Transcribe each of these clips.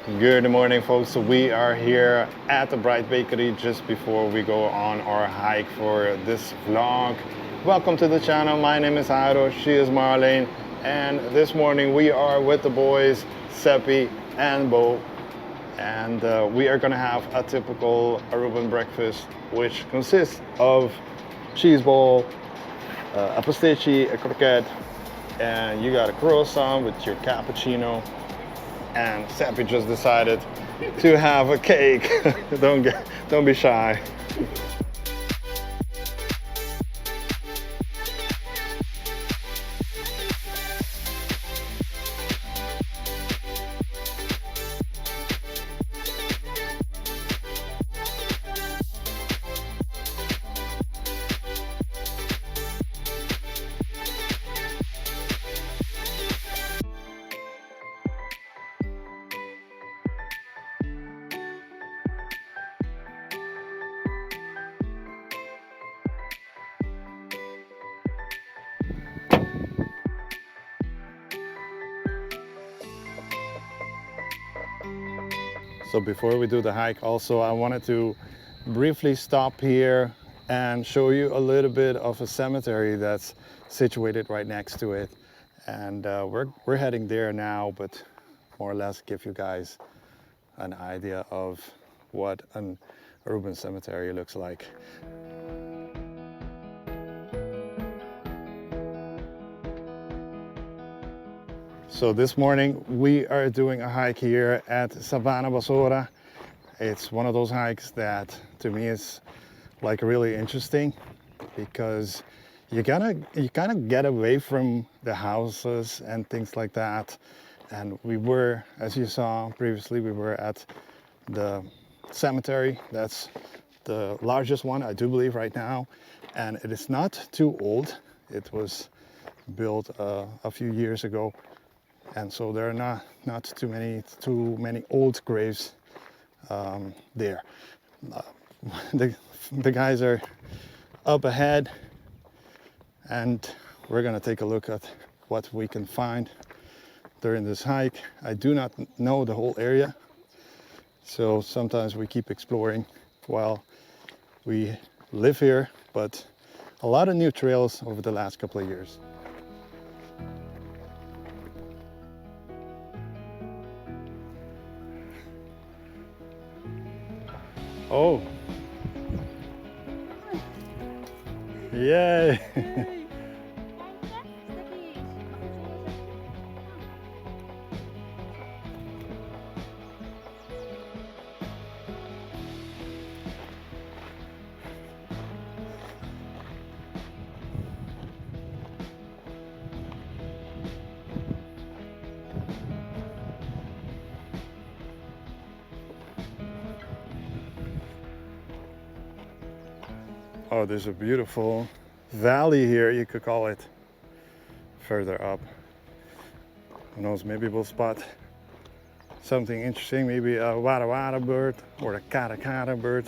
Good morning, folks. So we are here at the Bright Bakery just before we go on our hike for this vlog. Welcome to the channel. My name is Aro, she is Marlene, and this morning we are with the boys, Seppi and Bo, and we are gonna have a typical Aruban breakfast, which consists of cheese ball, a pastici, a croquette, and you got a croissant with your cappuccino. And Seppi just decided to have a cake. Don't be shy. So before we do the hike, also I wanted to briefly stop here and show you a little bit of a cemetery that's situated right next to it. And we're heading there now, but more or less give you guys an idea of what an urban cemetery looks like. So this morning we are doing a hike here at Sabana Basora. It's one of those hikes that to me is like really interesting because you kind of get away from the houses and things like that. And we were, as you saw previously, we were at the cemetery. That's the largest one, I do believe, right now. And it is not too old. It was built a few years ago. And so there are not too many old graves there. The guys are up ahead, and we're gonna take a look at what we can find during this hike. I do not know the whole area, so sometimes we keep exploring while we live here, but a lot of new trails over the last couple of years. Oh, yay! Oh, there's a beautiful valley here, you could call it, further up. Who knows, maybe we'll spot something interesting, maybe a wada wada bird or a cara cara bird.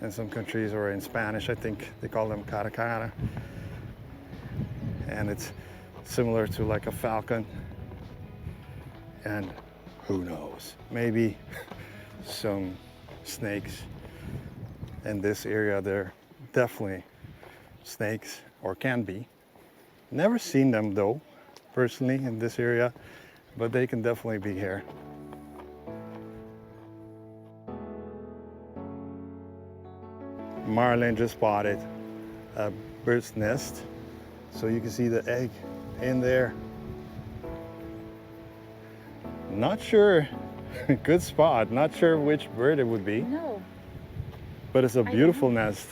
In some countries, or in Spanish, I think they call them cara cara. And it's similar to like a falcon. And who knows, maybe some snakes. In this area, there definitely snakes, or can be. Never seen them though, personally, in this area, but they can definitely be here. Marlene just spotted a bird's nest, so you can see the egg in there. Not sure, good spot, not sure which bird it would be. No. But it's a beautiful nest.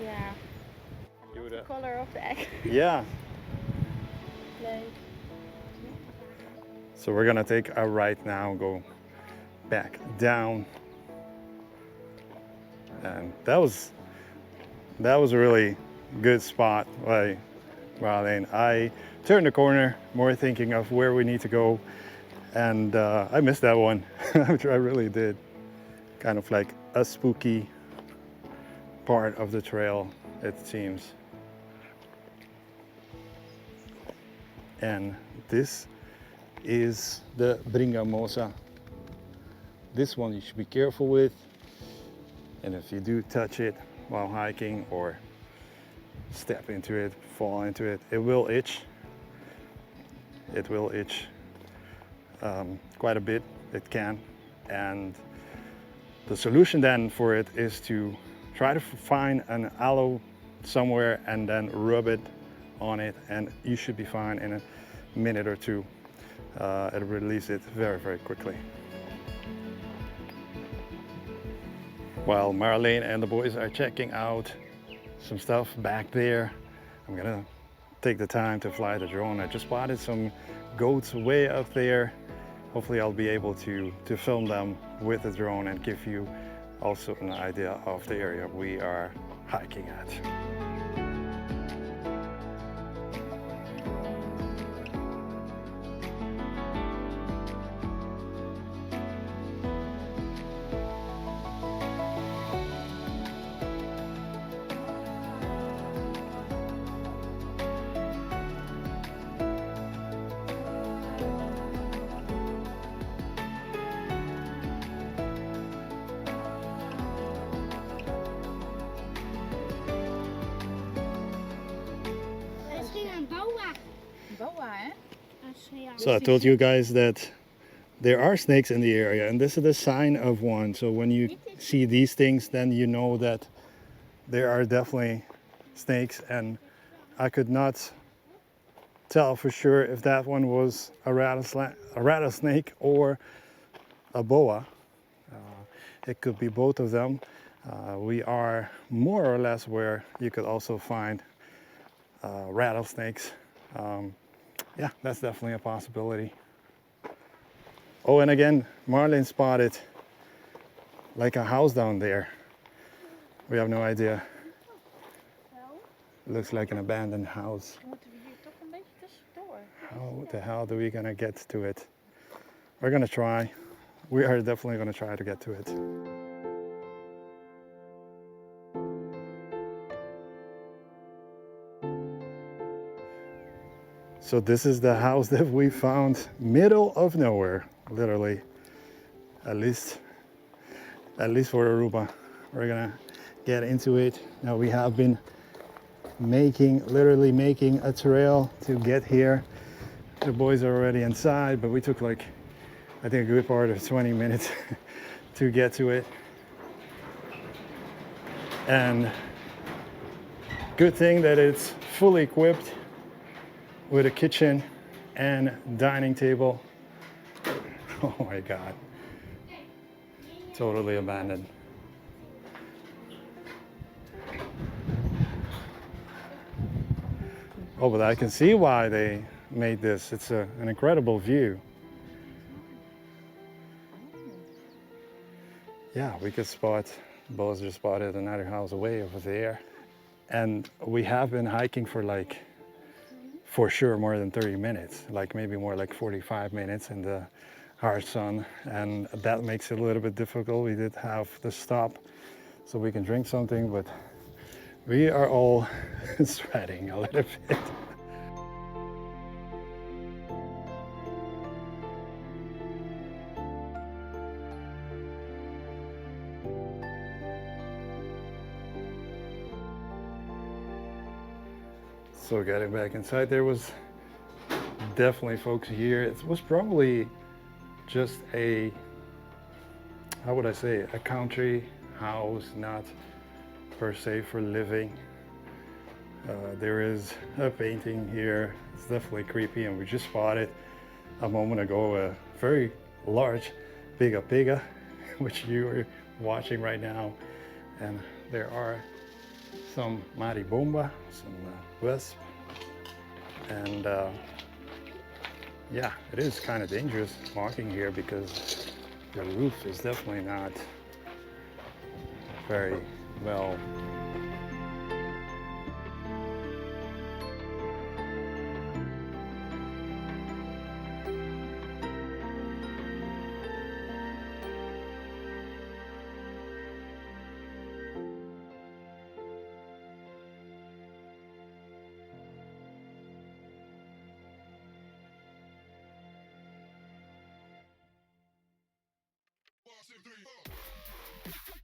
Yeah. The color of the egg. Yeah. So we're gonna take a right now, go back down. And that was a really good spot by Marlene. I turned the corner more thinking of where we need to go, and I missed that one. I really did. Kind of like a spooky part of the trail, it seems. And this is the Bringamosa This one you should be careful with, and if you do touch it while hiking or step into it, fall into it, it will itch. It will itch quite a bit, it can. And the solution then for it is to try to find an aloe somewhere and then rub it on it, and you should be fine in a minute or two. It'll release it very, very quickly. While Marlene and the boys are checking out some stuff back there, I'm gonna take the time to fly the drone. I just spotted some goats way up there. Hopefully I'll be able to film them with the drone and give you also an idea of the area we are hiking at. So I told you guys that there are snakes in the area, and this is the sign of one. So when you see these things, then you know that there are definitely snakes, and I could not tell for sure if that one was a rattlesnake or a boa. It could be both of them. We are more or less where you could also find rattlesnakes. Yeah, that's definitely a possibility. Oh, and again, Marlene spotted like a house down there. We have no idea. It looks like an abandoned house. How the hell are we gonna get to it? We're gonna try. We are definitely gonna try to get to it. So this is the house that we found, middle of nowhere, literally. At least for Aruba. We're gonna get into it. Now we have been literally making a trail to get here. The boys are already inside, but we took like, I think a good part of 20 minutes to get to it. And good thing that it's fully equipped with a kitchen and dining table. Oh my God. Totally abandoned. Oh, but I can see why they made this. It's an incredible view. Yeah, we could spot, both just spotted another house away over there. And we have been hiking for sure more than 30 minutes, like maybe more like 45 minutes in the harsh sun, and that makes it a little bit difficult. We did have to stop so we can drink something, but we are all sweating a little bit. So getting back inside, there was definitely folks here. It was probably just a, how would I say, a country house, not per se for living. There is a painting here. It's definitely creepy, and we just spotted a moment ago a very large piga, which you are watching right now. And there are some maribomba, some wasp, and yeah, it is kind of dangerous walking here because the roof is definitely not very well. 2, 3, 4.